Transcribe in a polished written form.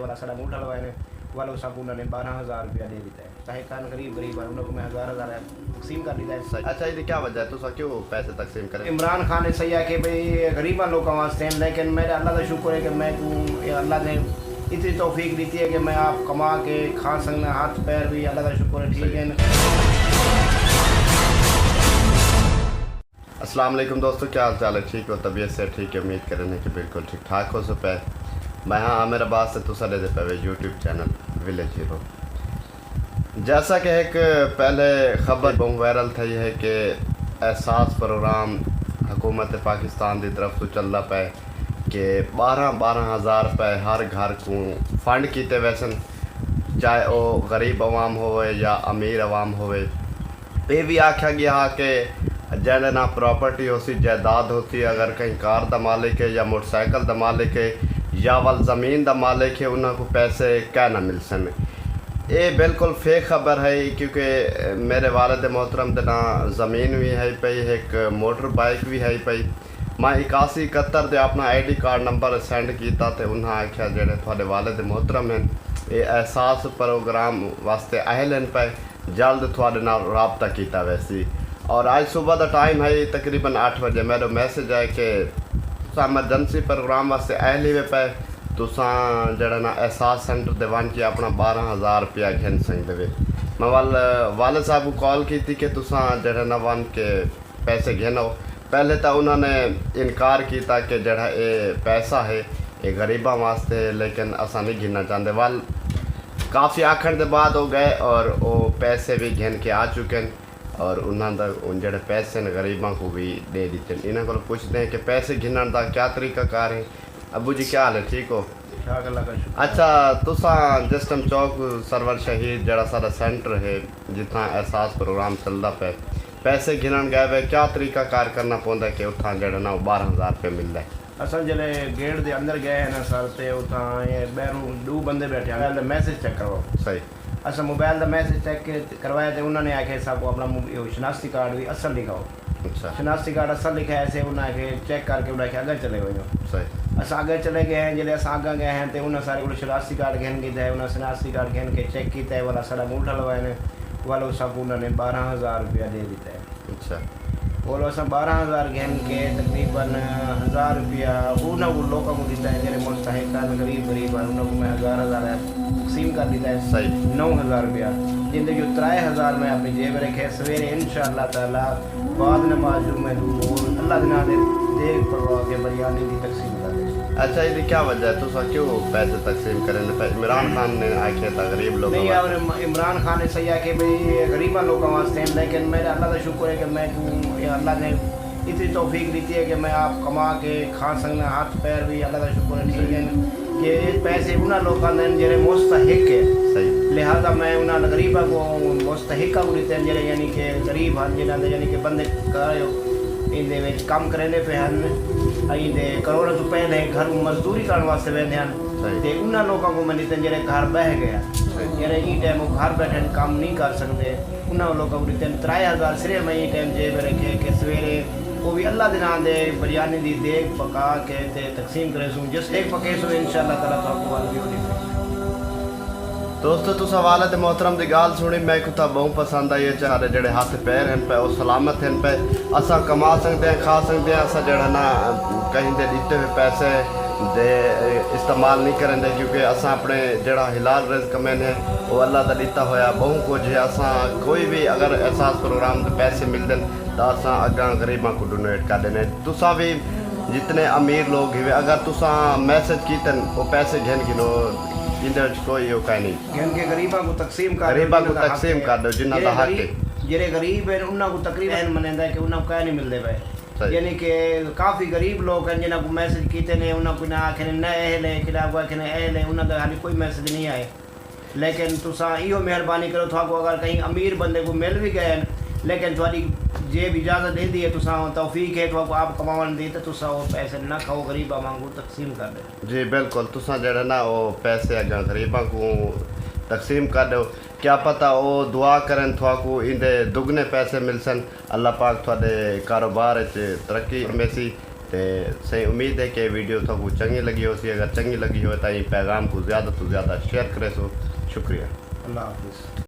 والا سارا انگوٹھا لگائے نے والوں سب انہوں نے 12,000 روپیہ دے دیتا ہے. چاہے کان غریب غریب ہے انہوں کو میں 1,000 تقسیم کر دیتا ہے. اچھا یہ کیا وجہ ہے تو کیوں پیسے تقسیم کریں؟ عمران خان نے سیاح کہ بھئی غریباں لوگوں واسطے ہیں، لیکن میرا اللہ کا شکر ہے کہ میں اللہ نے اتنی توفیق دیتی ہے کہ میں آپ کما کے کھا سکنا، ہاتھ پیر بھی اللہ کا شکر ہے. ٹھیک ہے. السلام علیکم دوستو، کیا حال چال ہے؟ ٹھیک ہو؟ طبیعت سے ٹھیک ہے؟ امید کریں کہ بالکل ٹھیک ٹھاک ہو سب ہے. میں ہاں عامر عباس سے تسا دے پہ یوٹیوب چینل ولیج ہیرو. جیسا کہ ایک پہلے خبر بہت وائرل تھا یہ ہے کہ احساس پروگرام حکومت پاکستان دی طرف تو چل رہا پہ کہ 12,000 روپے ہر گھر کو فنڈ کیتے ویسن، چاہے وہ غریب عوام ہوئے یا امیر عوام ہوئے. یہ بھی آکھا گیا کہ جہاں نہ پراپرٹی ہو سی جائیداد ہوتی ہے، اگر کہیں کار دا مالک ہے یا موٹر سائیکل دا مالک ہے یا ول زمین دا مالک ہے انہوں کو پیسے کیا نہ مل سن. یہ بالکل فیک خبر ہے کیونکہ میرے والد محترم دے نا زمین بھی ہے پئی، ایک موٹر بائک بھی ہے پئی. میں 8171 دے اپنا I D card number send کیتا تے انہاں آکھیا جڑے تھوڑے والد محترم ہیں یہ احساس پروگرام واسطے اہل ہیں پہ جلد تھوڑے نال رابطہ کیتا ویسی. اور آج صبح دا ٹائم ہے تقریباً 8 بجے میرا میسج ہے کہ ایمرجنسی پروگرام واسطے اہل ہی پہ تساں جڑا نا احساس سینٹر دے ون کے اپنا 12,000 روپیہ گھن سکتے وے. میں والد صاحب کو کال کی تھی کہ تساں جڑا نا ون کے پیسے گھنو. پہلے تو انہوں نے انکار کیتا کہ جڑا یہ پیسہ ہے یہ غریباں واسطے ہے لیکن اساں نہیں گھننا چاہتے. وال کافی آکھن دے بعد ہو گئے اور وہ پیسے بھی گھن کے آ چکے ہیں اور انہوں دا ان جڑے پیسے نے غریباں کو بھی دے دیتے ہیں. انہوں کو پوچھتے ہیں کہ پیسے گھنن دا کیا طریقہ کار ہے. ابو جی کیا حال ہے؟ ٹھیک ہو؟ اچھا تساں جس ٹائم چوک سرور شہید جڑا سارا سینٹر ہے جتنا احساس پروگرام چلتا پہ پیسے گھنن گئے ہوئے کیا طریقہ کار کرنا پوندا کہ اتھاں جڑا نا 12,000 روپے ملتا ہے؟ اصل جلے گیٹ دے اندر گئے ہیں نا سر تے اتھاں یہ بیروں 2 بندے بیٹھے ہیں. موبائل دا میسج چیک کرو. صحیح. اصل موبائل دا میسج چیک کروایا تے انہوں نے آکھے صاحب کو اپنا شناختی کارڈ بھی اصل لکھاؤ. اچھا شناختی کارڈ اصل لکھا ایسے انہوں نے آکھے چیک کر کے انہوں نے اگر چلے گئے. صحیح. اصل اگر چلے گئے ہیں جلے اصل آگاہ گئے ہیں تے انہوں سارے کو شناختی کارڈ گھن کیتا ہے. انہوں شناختی کارڈ گھن کے چیک کیتا ہے والا سارا انگوٹھا لگائے نے والوں سب انہوں نے 12,000 روپیہ دے دیتا ہے. اچھا وہ لوگ 12,000 گھن کے تقریباً 1,000 روپیہ انہوں کو لوگوں کو دیتا ہے جنہیں مستحق غریب غریب ہیں انہوں کو میں 1,000 تقسیم کر دیتا ہے. صحیح. 9,000 روپیہ جن جو 3,000 میں اپنی جیب رکھے. سویرے انشاءاللہ تعالیٰ بعد نماز میں اللہ دنا دے دیکھ پڑوا کے بریانی کی تقسیم کر دے. اچھا یہ کیا وجہ ہے تو کیوں پیسے تقسیم کریں؟ عمران خان نے آکھیا تھا غریب لوگوں نہیں اور عمران خان نے سیاح کہ بھئی غریباں لوگوں واسطے ہیں، لیکن میرا اللہ کا شکر ہے کہ میں اللہ نے اتنی توفیق دیتی ہے کہ میں آپ کما کے کھا سکنا، ہاتھ پیر بھی اللہ کا شکر ہے. ٹھیک ہے کہ پیسے انہوں لوگوں نے جڑے مستحق ہے. صحیح. لہٰذا میں انہوں غریباں کو مستحق کو دیتے ہیں جڑے یعنی کہ غریب ہیں جنہوں نے یعنی کہ بندے اندر کام کرنے پہ ہیں کروڑوں روپے دے گھر مزدوری کرنے واسطے ویندے ہیں تے انہاں لوگوں کو میں دیتے ہیں جڑے گھر بہ گیا جڑے ای ٹائم گھر بیٹھے کام نہیں کر سکتے انہاں لوگوں کو دیتے ہیں 3,000 صرف میں ای ٹائم جیب رکھے کہ سویرے وہ بھی اللہ دے نام دے بریانی دی دیکھ پکا کے تے تقسیم کرے سوں جس ایک پکے سو انشاءاللہ تعالیٰ تو آپ کو والی ہوگی. دوستو تساں والد محترم دی گال سنی میں کو تا بہت پسند آئی ہے. چارے جڑے ہاتھ پیر ہیں پہ وہ سلامت ہیں پہ اساں کما سکتے ہیں کھا سکتے ہیں. اساں جڑا نا کہیں دے دیتے ہوئے پیسے دے استعمال نہیں کریں دے کیونکہ اساں اپنے جڑا حلال رزق کمین ہے وہ اللہ دا دیتا ہویا بہت کچھ ہے. اساں کوئی بھی اگر احساس پروگرام دے پیسے مل دیں تو اساں اگاں غریباں کو ڈونیٹ کر دینے. تساں بھی جتنے امیر لوگ ہوئے اگر تساں میسج کیتن وہ پیسے گھن گنو جنہیں کوئی ہو کہیں نہیں گھن کے غریباں کو تقسیم کر غریباں کو تقسیم کر دو جنہ دا حق ہے. جڑے غریب ہیں انہوں کو تقریباً منیندا ہے کہ انہوں کو کہیں نہیں ملتے پے. یعنی کہ کافی غریب لوگ ہیں جنہوں کو میسج کیتے نے انہوں کو نہ آکھنے نہ اہل ہے کلا کو آکھنے اہل ہے انہوں کا حالی کوئی میسج نہیں آئے. لیکن تساں ایو مہربانی کرو تھا کو اگر کہیں امیر بندے کو مل بھی گئے لیکن تھوڑی جیب اجازت دے دی ہے تساں توفیق ہے تو آپ کماون دی تو تساں وہ پیسے نہ کھاؤ غریباں مانگو تقسیم کر دے. جی بالکل تساں جڑا نا وہ پیسے اگاں غریباں کو تقسیم کر دو. کیا پتہ وہ دعا کرن تھوا کو اندے دگنے پیسے مل سن. اللہ پاک تھوڑے کاروبار ترقی میں سی تے صحیح امید ہے کہ ویڈیو تو چنگی لگی ہو سی. اگر چنگی لگی ہو تو پیغام کو زیادہ تو زیادہ شیئر کرے سو. شکریہ. اللہ حافظ.